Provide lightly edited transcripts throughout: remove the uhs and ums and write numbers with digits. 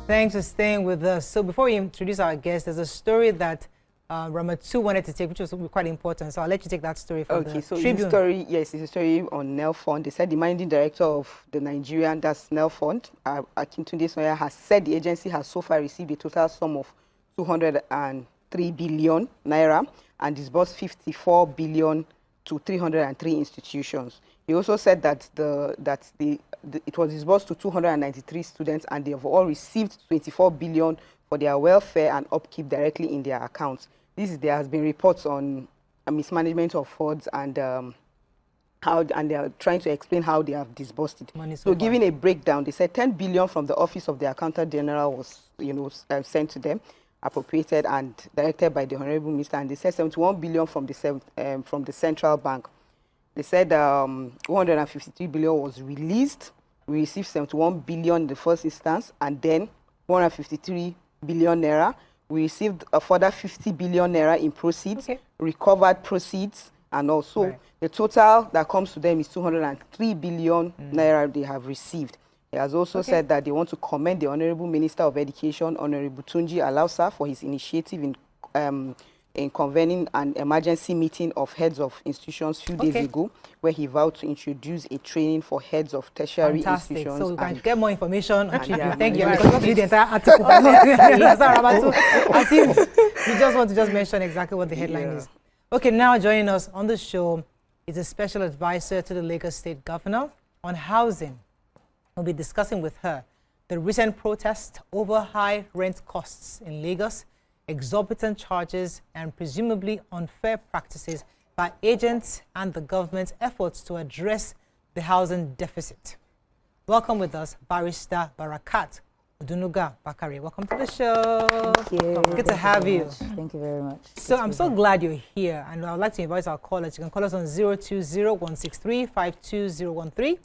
Thanks for staying with us. So before we introduce our guest, there's a story that Ramatu wanted to take, which was quite important. So I'll let you take that story from the so Tribune. It's a story, yes, it's a story on NELFUND. They said the managing director of the Nigerian, that's NELFUND, Akintunde Soya, has said the agency has so far received a total sum of 203 billion naira and disbursed 54 billion to 303 institutions. He also said that it was disbursed to 293 students and they have all received 24 billion for their welfare and upkeep directly in their accounts. There has been reports on mismanagement of funds and they are trying to explain how they have disbursed it. So giving a breakdown, they said 10 billion from the Office of the Accountant General was sent to them, appropriated and directed by the Honorable Minister, and they said 71 billion from the Central Bank. They said 153 billion was released. We received 71 billion in the first instance, and then 153 billion naira. We received a further 50 billion naira in proceeds, recovered proceeds, and also the total that comes to them is 203 billion naira they have received. He has also said that they want to commend the Honorable Minister of Education, Honorable Tunji Alausa, for his initiative in convening an emergency meeting of heads of institutions a few days ago, where he vowed to introduce a training for heads of tertiary institutions. So we can get more information on Tribune. Thank you. Because you read the entire article. As if you just want to mention exactly what the headline is. Okay, now joining us on the show is a special advisor to the Lagos State Governor on housing. We'll be discussing with her the recent protest over high rent costs in Lagos, exorbitant charges, and presumably unfair practices by agents and the government's efforts to address the housing deficit. Welcome with us, Barrister Barakat Odunuga-Bakare. Welcome to the show. Thank you. Good to have you. Thank you very much. So I'm so glad you're here, and I would like to invite our callers. You can call us on 020-163-52013,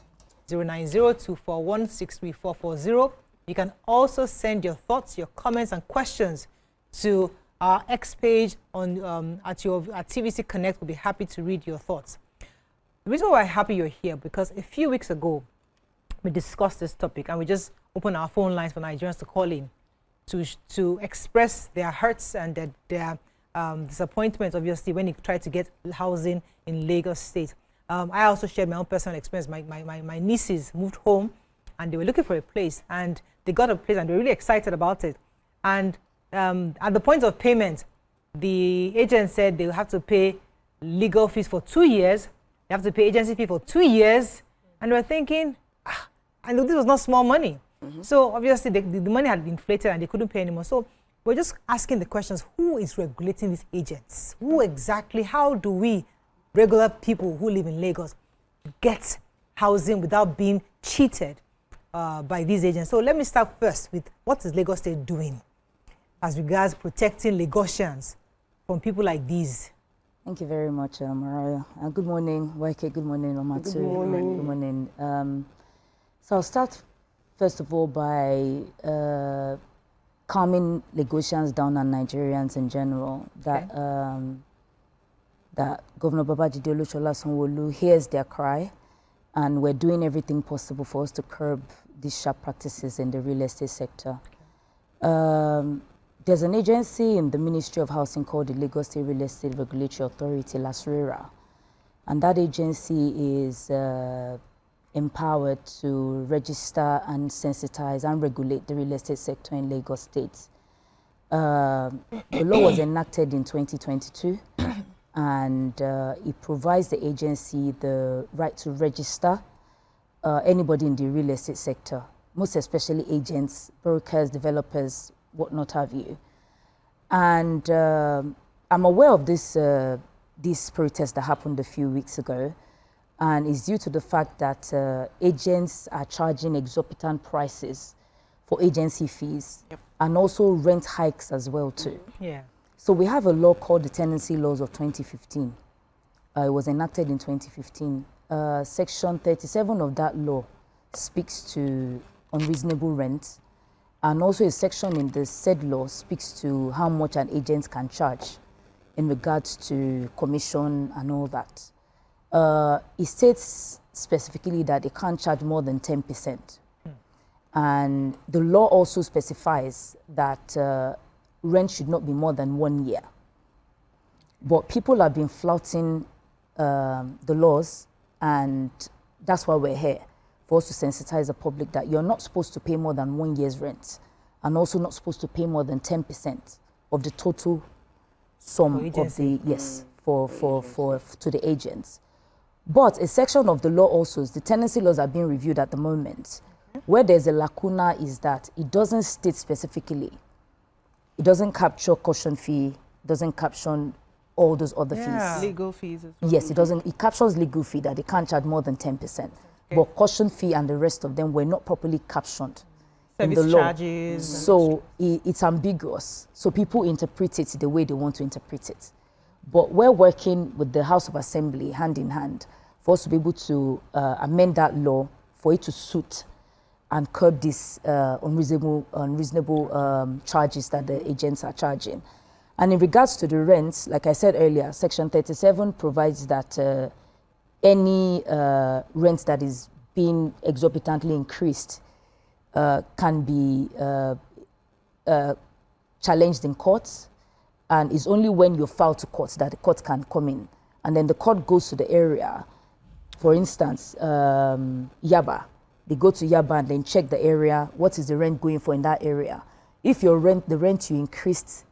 090-241-63440. You can also send your thoughts, your comments, and questions to our X page on at TVC Connect. We'll be happy to read your thoughts. The reason why I'm happy you're here, because a few weeks ago we discussed this topic and we just opened our phone lines for Nigerians to call in to express their hurts and their disappointment, obviously, when you try to get housing in Lagos State. I also shared my own personal experience. My nieces moved home and they were looking for a place, and they got a place and they were really excited about it. And at the point of payment, the agent said they will have to pay legal fees for 2 years. They have to pay agency fee for 2 years. And we're thinking, I know this was not small money. So obviously the money had been inflated and they couldn't pay anymore. So we're just asking the questions, who is regulating these agents? Who exactly, how do we, regular people who live in Lagos, get housing without being cheated by these agents? So let me start first with, what is Lagos State doing as regards protecting Lagosians from people like these? Thank you very much, Mariah. Good morning, YK. Good morning, Ramatu. Good morning. Good morning. So I'll start, first of all, by calming Lagosians down and Nigerians in general, that that Governor Babajide Sanwo-Olu hears their cry, and we're doing everything possible for us to curb these sharp practices in the real estate sector. There's an agency in the Ministry of Housing called the Lagos State Real Estate Regulatory Authority, LASRERA, and that agency is empowered to register and sensitize and regulate the real estate sector in Lagos State. The law was enacted in 2022, and it provides the agency the right to register anybody in the real estate sector, most especially agents, brokers, developers, what not have you. And I'm aware of this protest that happened a few weeks ago, and it's due to the fact that agents are charging exorbitant prices for agency fees, and also rent hikes as well too. So we have a law called the Tenancy Laws of 2015. It was enacted in 2015. Section 37 of that law speaks to unreasonable rent, and also a section in the said law speaks to how much an agent can charge in regards to commission and all that. It states specifically that they can't charge more than 10%. And the law also specifies that rent should not be more than 1 year. But people have been flouting the laws, and that's why we're here, for us to sensitize the public that you're not supposed to pay more than 1 year's rent, and also not supposed to pay more than 10% of the total sum of the, to the agents. But a section of the law also is the tenancy laws are being reviewed at the moment. Where there's a lacuna is that it doesn't state specifically, it doesn't capture caution fee, doesn't caption all those other fees. Legal fees as well. Yes, it doesn't. It captures legal fee that they can't charge more than 10%. But caution fee and the rest of them were not properly captioned in the law. Charges. So it's ambiguous. So people interpret it the way they want to interpret it. But we're working with the House of Assembly hand in hand for us to be able to amend that law for it to suit and curb these unreasonable charges that the agents are charging. And in regards to the rents, like I said earlier, Section 37 provides that any rent that is being exorbitantly increased can be challenged in courts, and it's only when you file to court that the court can come in. And then the court goes to the area. For instance, Yaba. They go to Yaba and then check the area. What is the rent going for in that area? If your rent, the rent you increased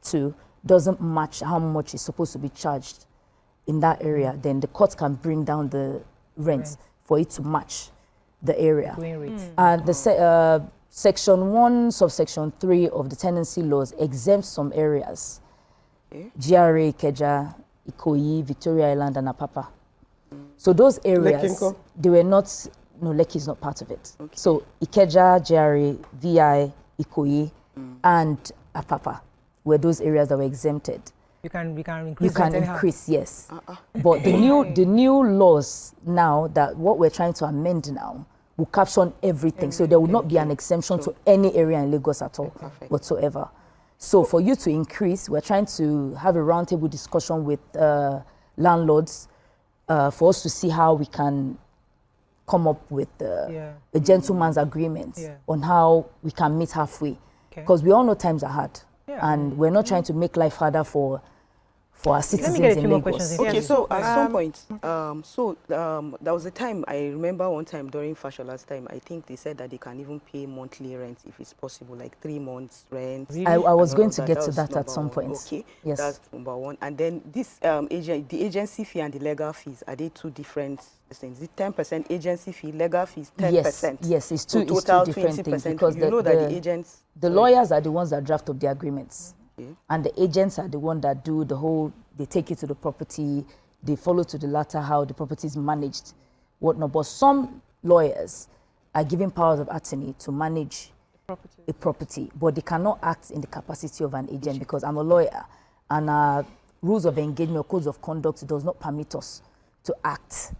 to doesn't match how much is supposed to be charged in that area, then the court can bring down the rent for it to match the area. And the Section 1, subsection 3 of the tenancy laws exempts some areas. GRA, Ikeja, Ikoyi, Victoria Island, and Apapa. So those areas, they were not, no, Lekki is not part of it. So Ikeja, GRA, VI, Ikoyi, and Apapa were those areas that were exempted. You can increase. You can increase, yes. But the new laws now, that what we're trying to amend now, will caption everything. So there will not be an exemption to any area in Lagos at all, whatsoever. So for you to increase, we're trying to have a roundtable discussion with landlords for us to see how we can come up with a gentleman's agreement on how we can meet halfway. Because we all know times are hard. And we're not trying to make life harder for our citizens in Lagos. Okay, so at some point, there was a time, I remember one time during Fashola's time, I think they said that they can even pay monthly rent if it's possible, like 3 months rent. I was going to get to that at some point. Okay, yes. That's number one. And then this the agency fee and the legal fees, are they two different things? The 10% agency fee, legal fees 10%. Yes, it's two different things, because the lawyers are the ones that draft up the agreements. And the agents are the ones that do the whole, they take you to the property, they follow to the latter how the property is managed, whatnot. But some lawyers are given powers of attorney to manage a property, but they cannot act in the capacity of an agent, because I'm a lawyer, and our rules of engagement or codes of conduct does not permit us to act.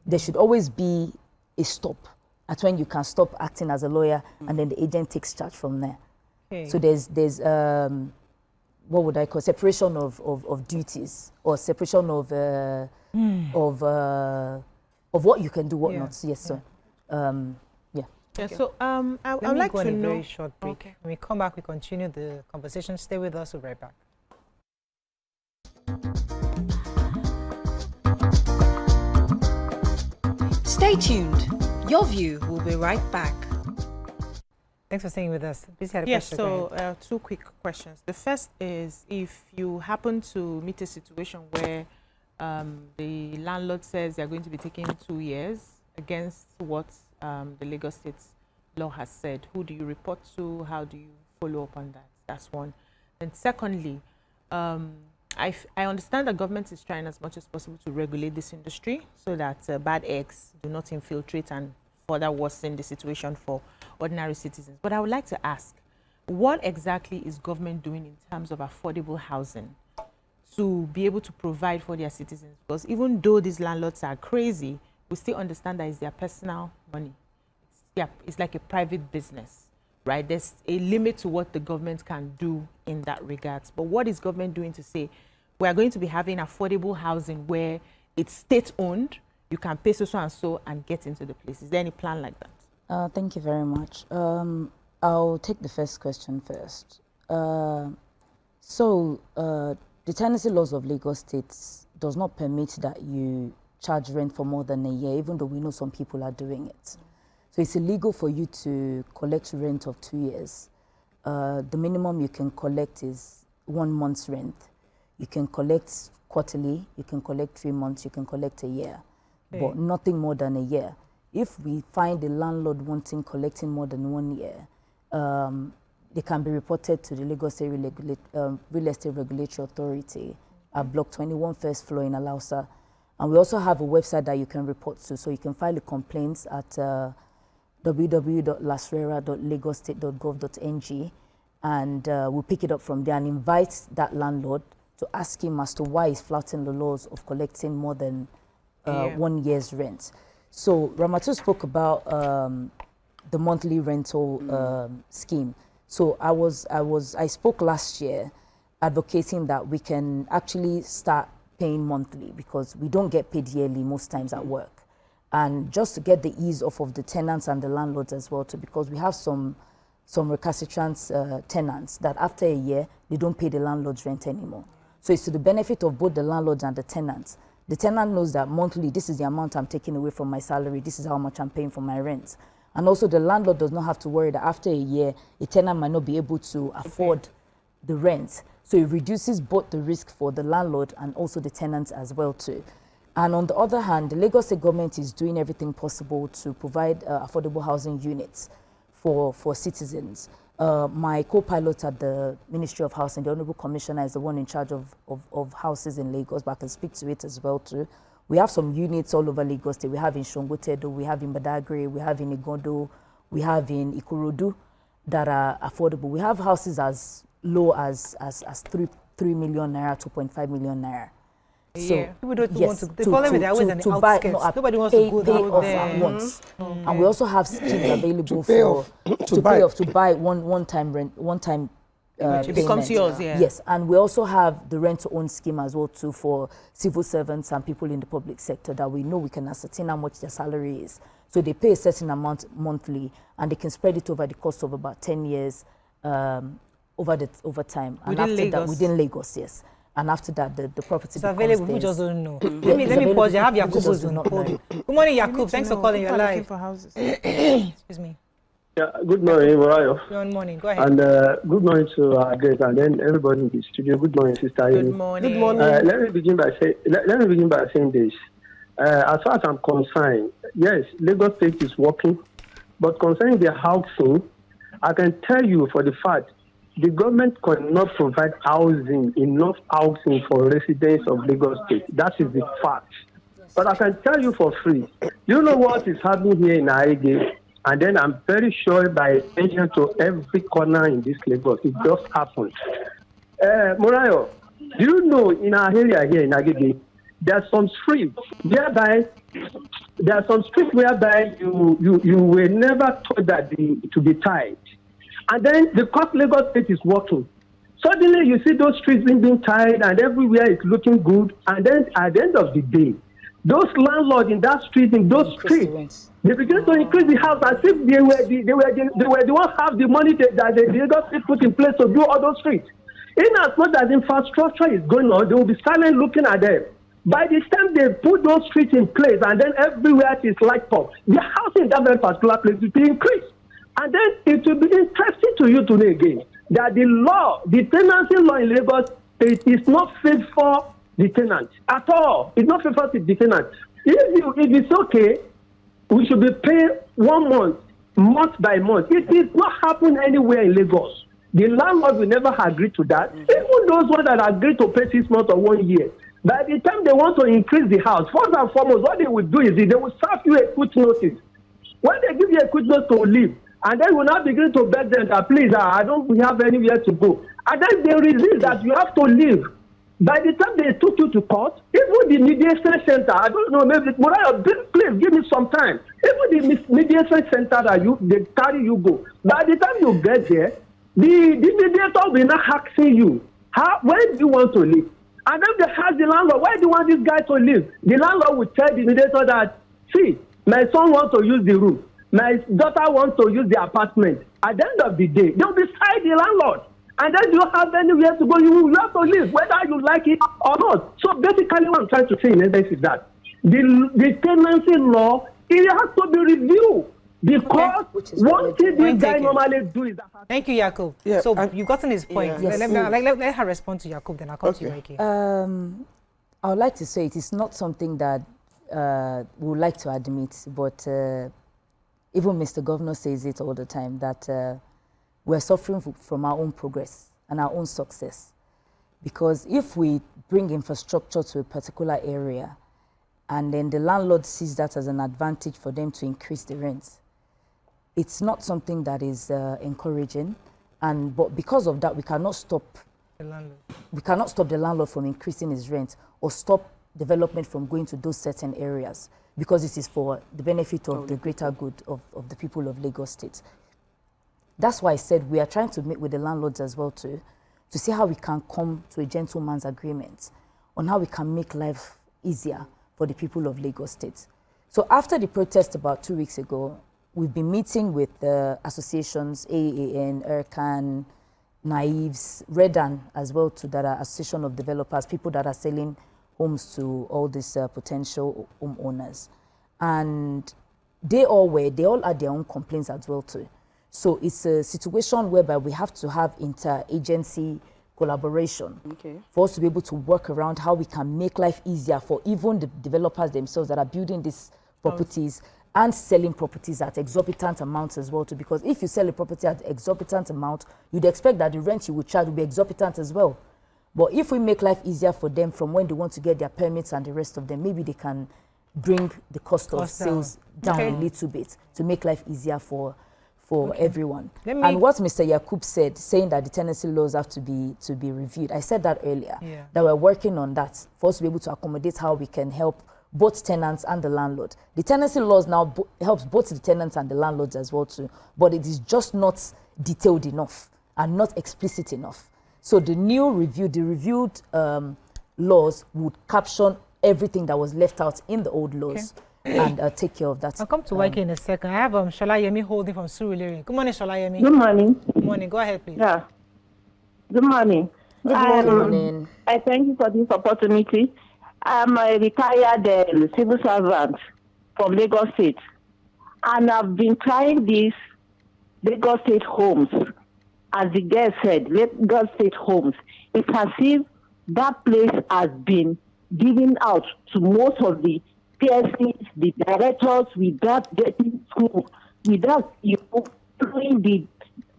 There should always be a stop at when you can stop acting as a lawyer, and then the agent takes charge from there. So there's what would I call, separation of duties, or separation of what you can do, what not. Yes, sir. So I would like to know. Very short break. Okay. When we come back, we continue the conversation. Stay with us. We'll be right back. Stay tuned. Your view will be right back. Thanks for staying with us. Please had a yes, question. so 2 quick questions. The first is, if you happen to meet a situation where the landlord says they're going to be taking 2 years against what the Lagos State law has said, who do you report to? How do you follow up on that? That's one. And secondly, I understand the government is trying as much as possible to regulate this industry so that bad eggs do not infiltrate and further worsen the situation for ordinary citizens. But I would like to ask, what exactly is government doing in terms of affordable housing to be able to provide for their citizens? Because even though these landlords are crazy, we still understand that it's their personal money. It's like a private business, right? There's a limit to what the government can do in that regard. But what is government doing to say, we are going to be having affordable housing where it's state-owned, you can pay so and so and get into the place? Is there any plan like that? Thank you very much. I'll take the first question first. The tenancy laws of Lagos State does not permit that you charge rent for more than a year, even though we know some people are doing it. So it's illegal for you to collect rent of 2 years. The minimum you can collect is 1 month's rent. You can collect quarterly, you can collect 3 months, you can collect a year, but nothing more than a year. If we find a landlord wanting collecting more than 1 year, they can be reported to the Lagos State Real Estate Regulatory Authority at Block 21 First Floor in Alausa. And we also have a website that you can report to, so you can file a complaint at www.lasrera.lagostate.gov.ng, and we'll pick it up from there and invite that landlord to ask him as to why he's flouting the laws of collecting more than 1 year's rent. So Ramatu spoke about the monthly rental scheme. So I spoke last year advocating that we can actually start paying monthly because we don't get paid yearly most times at work. And just to get the ease off of the tenants and the landlords as well too, because we have some recalcitrant tenants that after a year, they don't pay the landlord's rent anymore. So it's to the benefit of both the landlords and the tenants. The tenant knows that monthly, this is the amount I'm taking away from my salary, this is how much I'm paying for my rent. And also the landlord does not have to worry that after a year, a tenant might not be able to afford the rent. So it reduces both the risk for the landlord and also the tenants as well too. And on the other hand, the Lagos State government is doing everything possible to provide affordable housing units for citizens. My co-pilot at the Ministry of Housing, the Honorable Commissioner, is the one in charge of houses in Lagos, but I can speak to it as well too. We have some units all over Lagos State. We have in Shongotedo, we have in Badagry, we have in Igodo, we have in Ikorodu that are affordable. We have houses as low as 3 million naira, 2.5 million naira. So people don't want to. The problem is they're always on the outskirts. Nobody wants to go there at once. And we also have schemes available to buy one time rent, it becomes yours, Yes, and we also have the rent-to-own scheme as well too for civil servants and people in the public sector that we know we can ascertain how much their salary is. So they pay a certain amount monthly, and they can spread it over the course of about 10 years over time. And within after Lagos? that, within Lagos, yes. And after that, the property it's available. We just don't know. Let me pause. You have Yakubu's on hold. Good morning, Yakub. Thanks for calling. You're live. Excuse me. Yeah, good morning, Morayo. Good morning. Go ahead. And good morning to our guests and then everybody in the studio. Good morning, Sister. Good morning. Good morning. Let me begin by saying this. As far as I'm concerned, yes, Lagos State is working, but concerning the housing, I can tell you for the fact the government cannot provide enough housing for residents of Lagos State. That is the fact. But I can tell you for free. You know what is happening here in Aige? And then I'm very sure by attention to every corner in this Lagos, it just happened. Morayo, do you know in our area here in Agege, there are some streets whereby you were never told that to be tied. And then because Lagos State is working, suddenly you see those streets being tied and everywhere is looking good. And then at the end of the day, those landlords in that street, in those streets, they begin to increase the house as if they were the ones have the money that the Lagos State put in place to do all those streets. In as much as infrastructure is going on, they will be silent looking at them. By the time they put those streets in place and then everywhere is light up, the housing in that very particular place will be increased. And then it will be interesting to you to know again that the tenancy law in Lagos is not fit for the tenant at all. It's not fit for the tenant. If it's okay, we should be paying 1 month by month. It is not happening anywhere in Lagos. The landlord will never agree to that. Even those ones that agree to pay 6 months or 1 year, by the time they want to increase the house, first and foremost, what they will do is they will serve you a quick notice. When they give you a quick notice to leave, and then will not begin to beg them that please, we have anywhere to go. And then they resist that you have to leave. By the time they took you to court, even the mediation center, I don't know, maybe, please give me some time. Even the mediation center that they carry you go. By the time you get there, the mediator will not asking you, where do you want to live? And then they ask the landlord, where do you want this guy to live? The landlord will tell the mediator that, see, my son wants to use the room. my daughter wants to use the apartment. At the end of the day, they'll decide the landlord. And then you have anywhere to go. You have to live, whether you like it or not. So basically what I'm trying to say in essence is that the tenancy law, it has to be reviewed. Because one thing these guys normally do is that... Thank you, Yakub. Yeah, so you've gotten his point. Yeah. Let her respond to Yakub, then I'll come to you, Ricky. I would like to say it is not something that we would like to admit, but even Mr. Governor says it all the time, that we're suffering from our own progress and our own success. Because if we bring infrastructure to a particular area, and then the landlord sees that as an advantage for them to increase the rents, it's not something that is encouraging, but because of that, we cannot stop the landlord. We cannot stop the landlord from increasing his rent or stop development from going to those certain areas, because it is for the benefit of the greater good of the people of Lagos State. That's why I said we are trying to meet with the landlords as well to see how we can come to a gentleman's agreement on how we can make life easier for the people of Lagos State. So after the protest about 2 weeks ago, we've been meeting with the associations, AAN, ERCAN, Naives, Redan as well, to that association of developers, people that are selling homes to all these potential homeowners. And they all had their own complaints as well too. So it's a situation whereby we have to have inter-agency collaboration for us to be able to work around how we can make life easier for even the developers themselves that are building these properties and selling properties at exorbitant amounts as well too. Because if you sell a property at exorbitant amount, you'd expect that the rent you would charge will be exorbitant as well. But if we make life easier for them from when they want to get their permits and the rest of them, maybe they can bring the cost of sales down a little bit to make life easier for everyone. And what Mr. Yakub said, saying that the tenancy laws have to be reviewed, I said that earlier, that we're working on that for us to be able to accommodate how we can help both tenants and the landlord. The tenancy laws now helps both the tenants and the landlords as well too, but it is just not detailed enough and not explicit enough. So the reviewed laws would caption everything that was left out in the old laws. And take care of that. I'll come to YK in a second. I have Sholayemi holding from Surulere. Good morning, Sholayemi. Good morning. Good morning. Go ahead, please. Yeah. Good morning. Good morning. I thank you for this opportunity. I'm a retired civil servant from Lagos State, and I've been trying these Lagos State homes. As the guest said, Lagos State homes. It's as if that place has been given out to most of the PSCs, the directors, without getting through, without following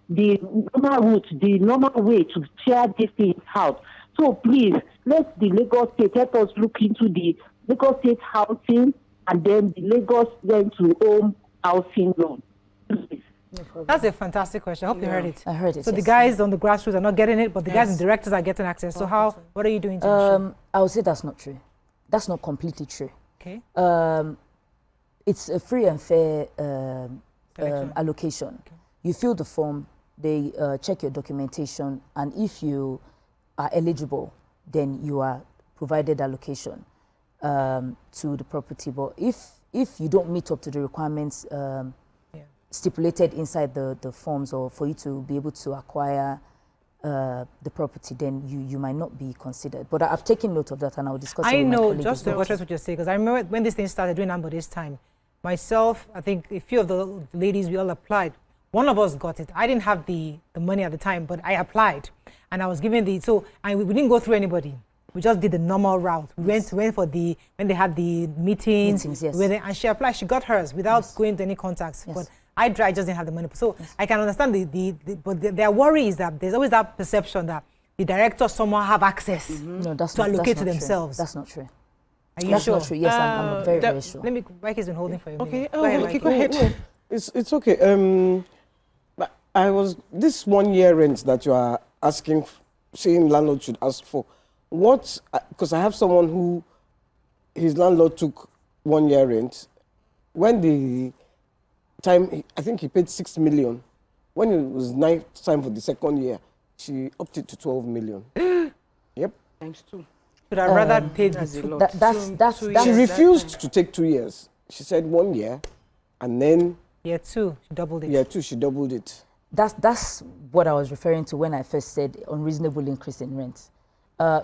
the normal route, the normal way to share these things out. So please, let the Lagos State help us look into the Lagos State housing and then the Lagos rent to home housing loan. That's a fantastic question. I hope you heard it. I heard it. So the guys on the grassroots are not getting it, but the guys and directors are getting access. So what are you doing to ensure? I would say that's not true. That's not completely true. Okay. It's a free and fair allocation. Okay. You fill the form, they check your documentation, and if you are eligible, then you are provided allocation to the property. But if you don't meet up to the requirements stipulated inside the forms, or for you to be able to acquire the property, then you might not be considered. But I've taken note of that, and I'll discuss it with my colleagues. Just to buttress what you're saying, because I remember when this thing started doing Amber this time, myself, I think a few of the ladies, we all applied. One of us got it. I didn't have the money at the time, but I applied, and I was given we didn't go through anybody. We just did the normal route. We went for when they had the meetings, yes. And she applied. She got hers without going to any contacts. Yes. But I just didn't have the money. So I can understand but their worry is that there's always that perception that the directors somehow have access to allocate to themselves. That's not true. Are you that's sure? Not true. Yes, I'm very, very sure. Let me, Mikey's been holding for you. Okay, Go ahead. It's okay. This 1 year rent that you are asking, saying landlord should ask for, because I have someone who, his landlord took 1 year rent. When the time, I think he paid 6 million. When it was time for the second year, she opted to 12 million. Yep. Times 2. Should I rather paid that's She refused to take 2 years. She said 1 year, and then Year 2, she doubled it. Year 2, she doubled it. That's what I was referring to when I first said unreasonable increase in rent.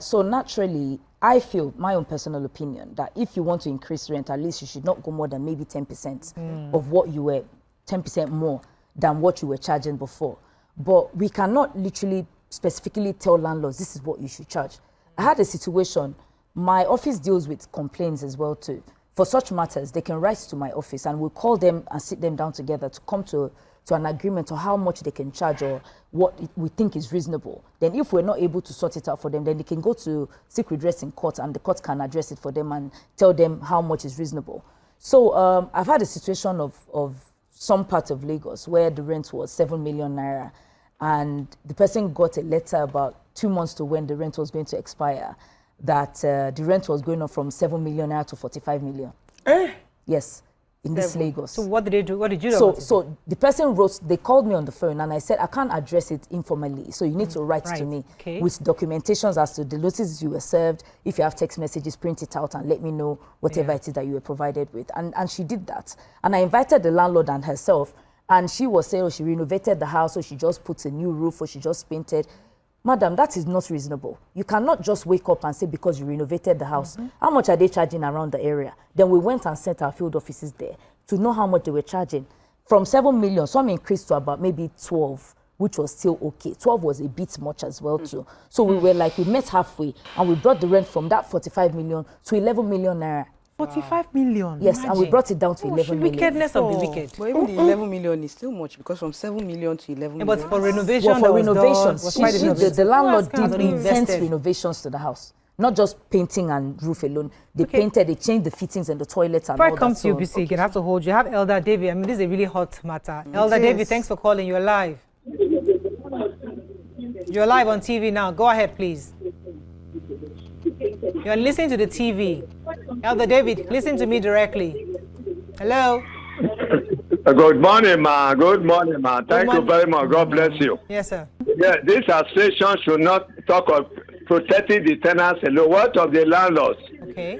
So naturally, I feel, my own personal opinion, that if you want to increase rent, at least you should not go more than maybe 10% of what you were, 10% more than what you were charging before. But we cannot literally specifically tell landlords, this is what you should charge. I had a situation, my office deals with complaints as well too. For such matters, they can write to my office and we'll call them and sit them down together to come to an agreement on how much they can charge or what we think is reasonable. Then if we're not able to sort it out for them, then they can go to seek redress in court and the court can address it for them and tell them how much is reasonable. So I've had a situation of some part of Lagos where the rent was 7 million naira and the person got a letter about 2 months to when the rent was going to expire that the rent was going up from 7 million naira to 45 million. Yes. In this Lagos. So what did they do? What did you do? So the person wrote, they called me on the phone and I said, I can't address it informally. So you need to write to me with documentations as to the notices you were served. If you have text messages, print it out and let me know whatever it is that you were provided with. And she did that. And I invited the landlord and herself and she was saying, oh, she renovated the house, or she just put a new roof, or she just painted. Madam, that is not reasonable. You cannot just wake up and say because you renovated the house, how much are they charging around the area? Then we went and sent our field offices there to know how much they were charging. From 7 million, some increased to about maybe 12, which was still okay. 12 was a bit much as well too. So we were like, we met halfway and we brought the rent from that 45 million to 11 million naira. 45 million? Yes, and we brought it down to 11 million. Wickedness of the wicked. But even the 11 million is still much because from 7 million to 11 million. But for renovation, well, for renovations, the landlord did intense renovations to the house. Not just painting and roof alone. They painted, they changed the fittings and the toilets and all that. Before I come to you, BC, you can have to hold you. have Elder David. I mean, this is a really hot matter. Elder David, thanks for calling. You're live. You're live on TV now. Go ahead, please. You're listening to the TV. Elder David, listen to me directly. Hello? Good morning, ma. Good morning, ma. Thank you very much. God bless you. Yes, sir. Yeah, this association should not talk of protecting the tenants alone. What of the landlords? Okay.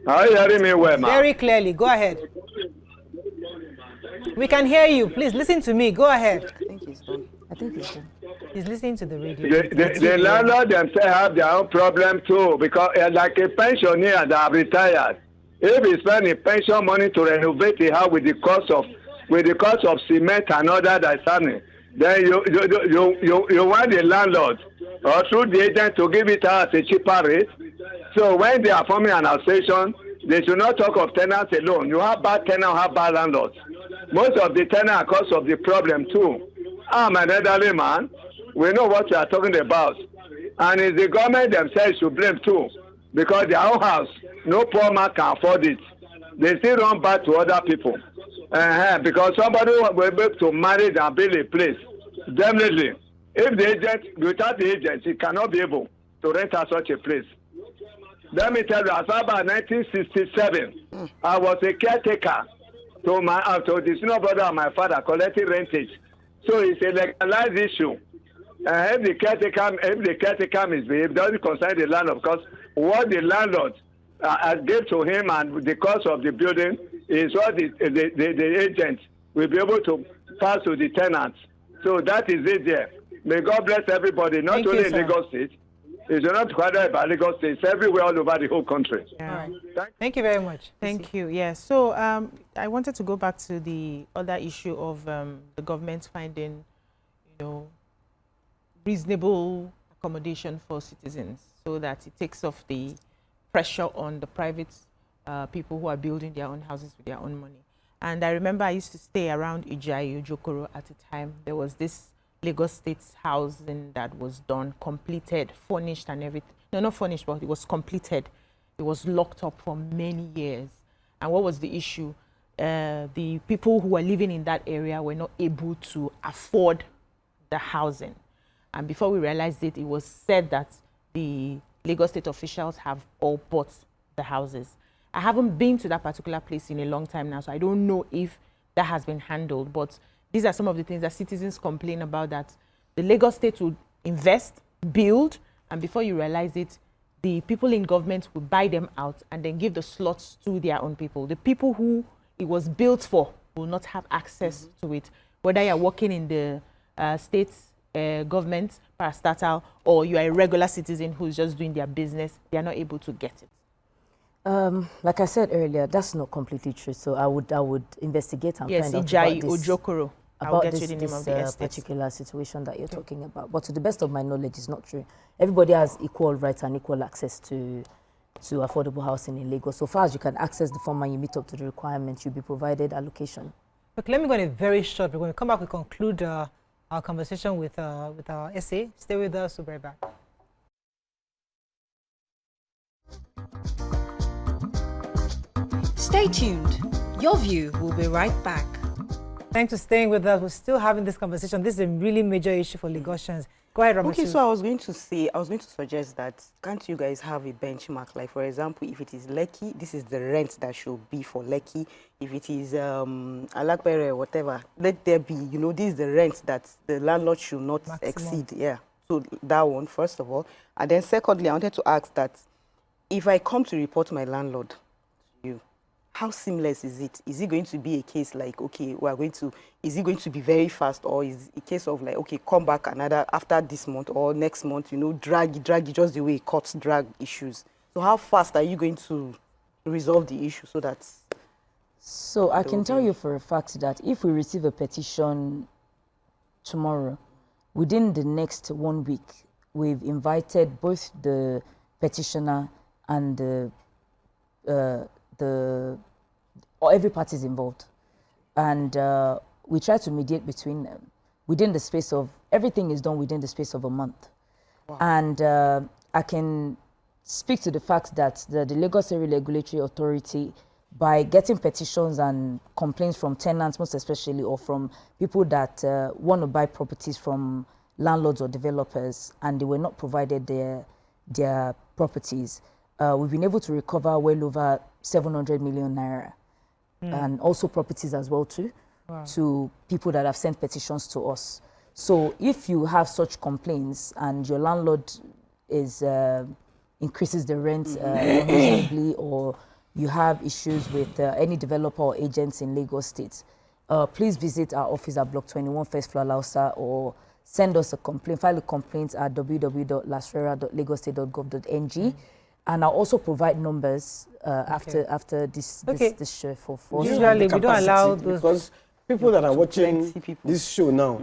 Are you hearing me well, ma? Very clearly. Go ahead. We can hear you. Please listen to me. Go ahead. I think he's done. He's listening to the radio. The landlord themselves have their own problem too, because like a pensioner that have retired, if he spend the pension money to renovate the house with the cost of cement and other that's happening, then you want the landlord or through the agent to give it out at a cheaper rate. So when they are forming an association, they should not talk of tenants alone. You have bad tenants, have bad landlords. Most of the tenants are cause of the problem too. I'm an elderly man. We know what we are talking about. And it's the government themselves should blame too. Because their own house, no poor man can afford it. They still run back to other people. Because somebody will be able to manage and build a place. Definitely. If the agent, without the agent, he cannot be able to rent out such a place. Let me tell you, as far as 1967, I was a caretaker to the senior brother of my father collecting rentage. So it's a legalized issue. If the caretaker misbehaves, it doesn't concern the landlord, because what the landlord gave to him and the cost of the building is what the agent will be able to pass to the tenants. So that is it there. May God bless everybody, not only in Lagos State. It's not quite about Lagos State, it's everywhere all over the whole country. Yeah. All right. Thank you very much. Thank you. Yeah. So I wanted to go back to the other issue of the government finding, reasonable accommodation for citizens, so that it takes off the pressure on the private people who are building their own houses with their own money. And I remember I used to stay around Ijayi, Ojokoro at the time. There was this Lagos State housing that was done, completed, furnished and everything. No, not furnished, but it was completed. It was locked up for many years. And what was the issue? The people who were living in that area were not able to afford the housing. And before we realized it, it was said that the Lagos State officials have all bought the houses. I haven't been to that particular place in a long time now, so I don't know if that has been handled. But these are some of the things that citizens complain about, that the Lagos State would invest, build, and before you realize it, the people in government will buy them out and then give the slots to their own people. The people who it was built for will not have access to it. Whether you're working in the state government, parastatal, or you are a regular citizen who's just doing their business, they are not able to get it. Like I said earlier, that's not completely true. So I would investigate and find out Ijai about this. Ojokoro. About this particular situation that you're talking about. But to the best of my knowledge, it's not true. Everybody has equal rights and equal access to affordable housing in Lagos. So far as you can access the form and you meet up to the requirements, you'll be provided allocation. Okay, let me go on a very short break. When we come back, we conclude our conversation with our essay. Stay with us, we'll be right back. Stay tuned. Your view will be right back. Thanks for staying with us. We're still having this conversation. This is a really major issue for Lagosians. Go ahead, Robert. Okay, so I was going to suggest that can't you guys have a benchmark? Like, for example, if it is Lekki, this is the rent that should be for Lekki. If it is Alakbere or whatever, let there be, this is the rent that the landlord should not exceed. Yeah. So that one, first of all. And then secondly, I wanted to ask that if I come to report my landlord to you, how seamless is it? Is it going to be a case like, okay, is it going to be very fast, or is it a case of like, okay, come back after this month or next month, drag it just the way courts drag issues? So how fast are you going to resolve the issue so that... So I can tell you for a fact that if we receive a petition tomorrow, within the next 1 week, we've invited both the petitioner and every party is involved, and we try to mediate between them within the space of, everything is done within the space of a month. Wow. And I can speak to the fact that the Lagos Area Regulatory Authority, by getting petitions and complaints from tenants most especially, or from people that want to buy properties from landlords or developers and they were not provided their properties, we've been able to recover well over 700 million naira, and also properties as well too, to people that have sent petitions to us. So if you have such complaints and your landlord increases the rent unreasonably, or you have issues with any developer or agents in Lagos State, please visit our office at Block 21, First Floor, Lausa, or send us a complaint, file a complaint at www.lasrera.lagostate.gov.ng. And I'll also provide numbers after this show for usually we don't allow those, because people that are watching this show now,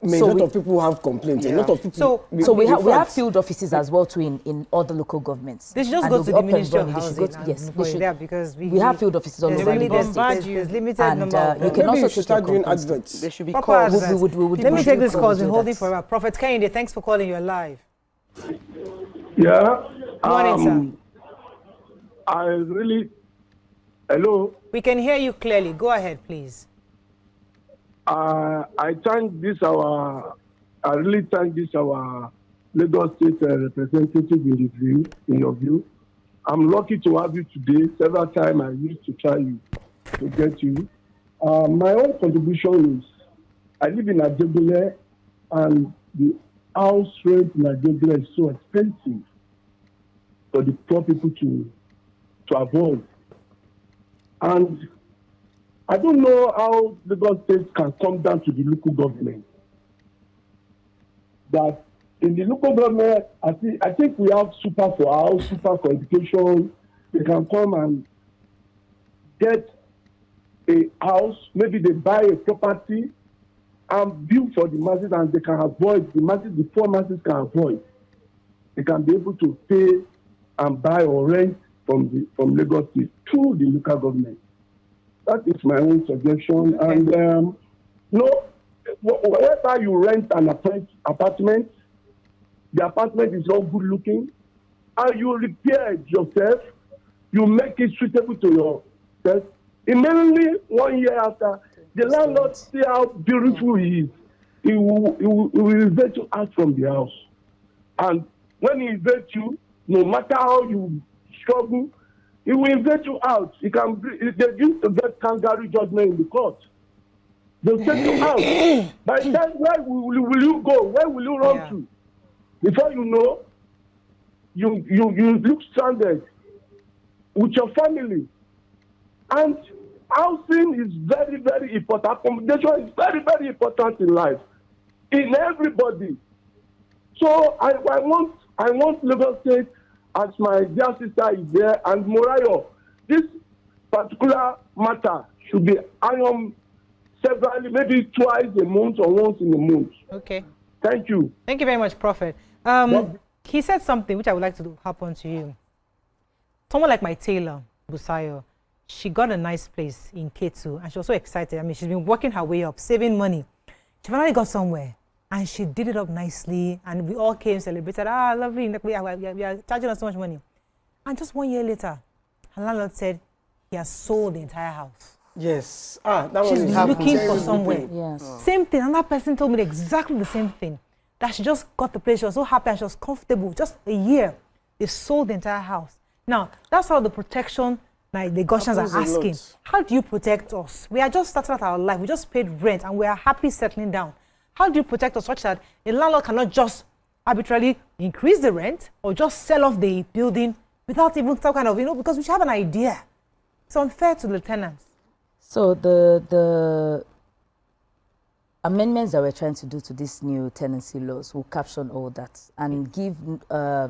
a lot of people have complaints. Yeah. A lot of people. So we have field offices as well too in other local governments. They should just go to the Ministry of Housing. Yes, because we have field offices all over Lagos. There's limited number. You can also start doing adverts. There should be calls. Let me take this call. We've been holding for a while. Prophet Kehinde, thanks for calling. You're live. Yeah. Morning, sir. Hello. We can hear you clearly. Go ahead, please. I really thank this our Lagos State representative in your view. I'm lucky to have you today. Several times I used to try to get you. My own contribution is, I live in Ajegunle, and the house rent in Ajegunle is so expensive for the poor people to avoid. And I don't know how Lagos State can come down to the local government. That in the local government, I think we have super for house, super for education. They can come and get a house, maybe they buy a property and build for the masses, and they can avoid, the poor masses can avoid. They can be able to pay and buy or rent from Lagos State through the local government. That is my own suggestion. Okay. And whenever you rent an apartment, the apartment is not good looking, and you repair it yourself, you make it suitable to yourself. Immediately 1 year after, the landlord see how beautiful he is. He will evict you out from the house. And when he evicts you, no matter how you struggle, he will evict you out. They used to get kangaroo judgment in the court. They'll take you out. By then, where will you go? Where will you run to? Before you know, you look stranded with your family. And Housing is very, very important. Accommodation is very, very important in life, in everybody. So I want Lagos State, as my dear sister is there, and Morayo, this particular matter should be ironed severally, maybe twice a month or once in a month. Okay. Thank you. Thank you very much, Prophet. He said something which I would like to happen to you. Someone like my tailor, Busayo, she got a nice place in K2 and she was so excited. I mean, she's been working her way up, saving money. She finally got somewhere and she did it up nicely and we all came, celebrated. Ah, lovely, we are charging us so much money. And just 1 year later, her landlord said he has sold the entire house. Yes. That one She's is looking for somewhere. Yes. Same thing, another person told me exactly the same thing. That she just got the place, she was so happy and she was comfortable. Just a year, they sold the entire house. Now, that's how the protection like the Gaussians are asking. How do you protect us? We are just starting out our life. We just paid rent and we are happy settling down. How do you protect us such that a landlord cannot just arbitrarily increase the rent or just sell off the building without even some kind of, because we should have an idea. It's unfair to the tenants. So the amendments that we're trying to do to these new tenancy laws will caption all that and give a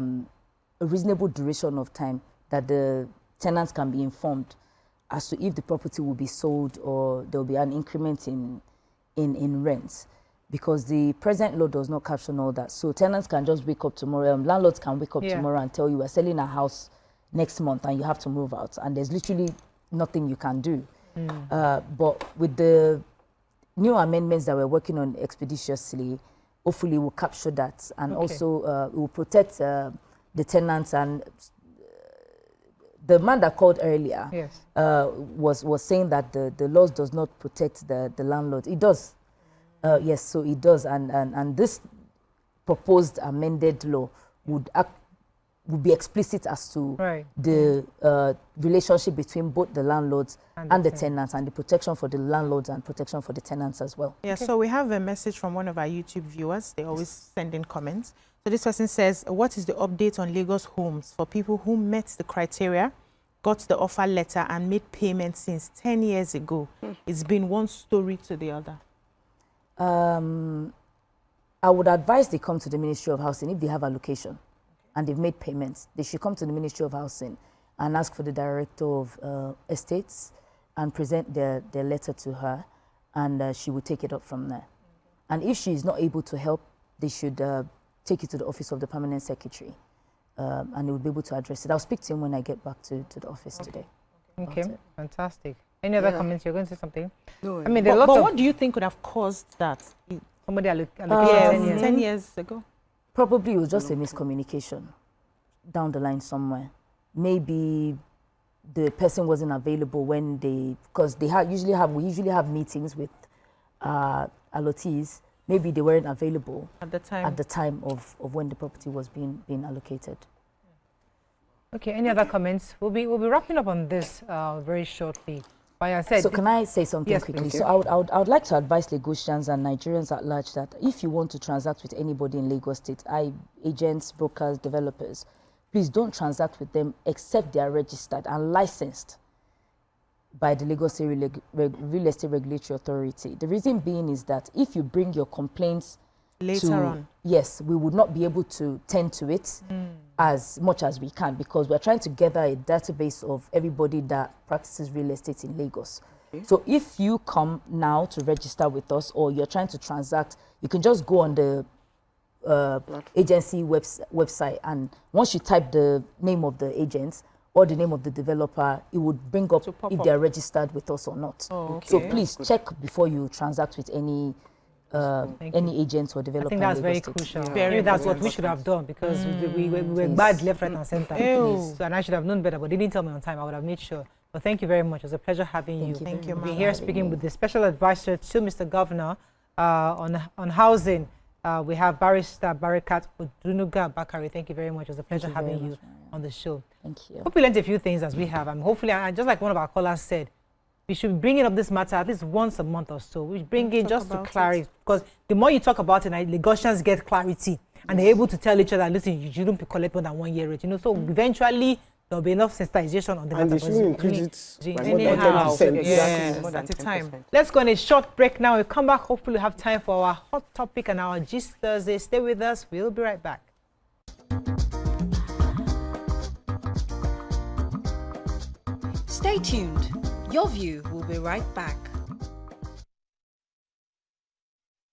reasonable duration of time that the tenants can be informed as to if the property will be sold or there will be an increment in rents, because the present law does not caption all that. So tenants can just wake up tomorrow, landlords can wake up tomorrow and tell you we're selling a house next month and you have to move out, and there's literally nothing you can do. But with the new amendments that we're working on expeditiously, hopefully we'll capture that, and also it will protect the tenants. And the man that called earlier was saying that the laws does not protect the landlord. It does. Yes, so it does. And this proposed amended law would be explicit as to the relationship between both the landlords and the tenants, and the protection for the landlords and protection for the tenants as well. Yeah, so we have a message from one of our YouTube viewers. They always send in comments. So this person says, what is the update on Lagos homes for people who met the criteria, got the offer letter and made payments since 10 years ago? It's been one story to the other. I would advise they come to the Ministry of Housing if they have allocation and they've made payments. They should come to the Ministry of Housing and ask for the Director of Estates and present their letter to her, and she will take it up from there. And if she is not able to help, they should take it to the office of the Permanent Secretary, and they will be able to address it. I'll speak to him when I get back to the office today. Okay, fantastic. Any other comments? You're going to say something? No. I mean, there are lots but of what do you think could have caused that? somebody allocated 10 years ago? Probably it was just a miscommunication down the line somewhere. Maybe the person wasn't available when because we usually have meetings with allottees. Maybe they weren't available At the time of when the property was being allocated. Okay, any other comments? We'll be wrapping up on this very shortly. But I said, so can I say something quickly? Okay. So I would like to advise Lagosians and Nigerians at large that if you want to transact with anybody in Lagos State, agents, brokers, developers, please don't transact with them except they are registered and licensed by the Lagos State Real Estate Regulatory Authority. The reason being is that if you bring your complaints later on, yes, we would not be able to tend to it as much as we can, because we're trying to gather a database of everybody that practices real estate in Lagos. So if you come now to register with us or you're trying to transact, you can just go on the agency website, and once you type the name of the agent or the name of the developer, it would bring up if they're registered with us or not. So please check before you transact with any agents or developers. I think that's very crucial. Yeah. Maybe that's what we should have done, because we were bad left, right, and center. So, and I should have known better, but they didn't tell me on time. I would have made sure. But thank you very much. It was a pleasure having you. Thank you. We're here speaking with the special advisor to Mr. Governor on housing. We have Barrister Barakat Odunuga-Bakare. Thank you very much. It was a pleasure having you on the show. Thank you. Hope we learned a few things as we have. Hopefully, just like one of our callers said, we should be bringing up this matter at least once a month or so. We bring it just to clarify, because the more you talk about it, Lagosians get clarity, and they're able to tell each other, listen, you shouldn't collect more than 1 year rate. So eventually there'll be enough sensitization on the And matter. they shouldn't increase it by more than Anyhow, 10%. yes, More than at a time. 10%. Let's go on a short break now. We'll come back. Hopefully, we'll have time for our hot topic and our Gist Thursday. Stay with us. We'll be right back. Stay tuned. Your view will be right back.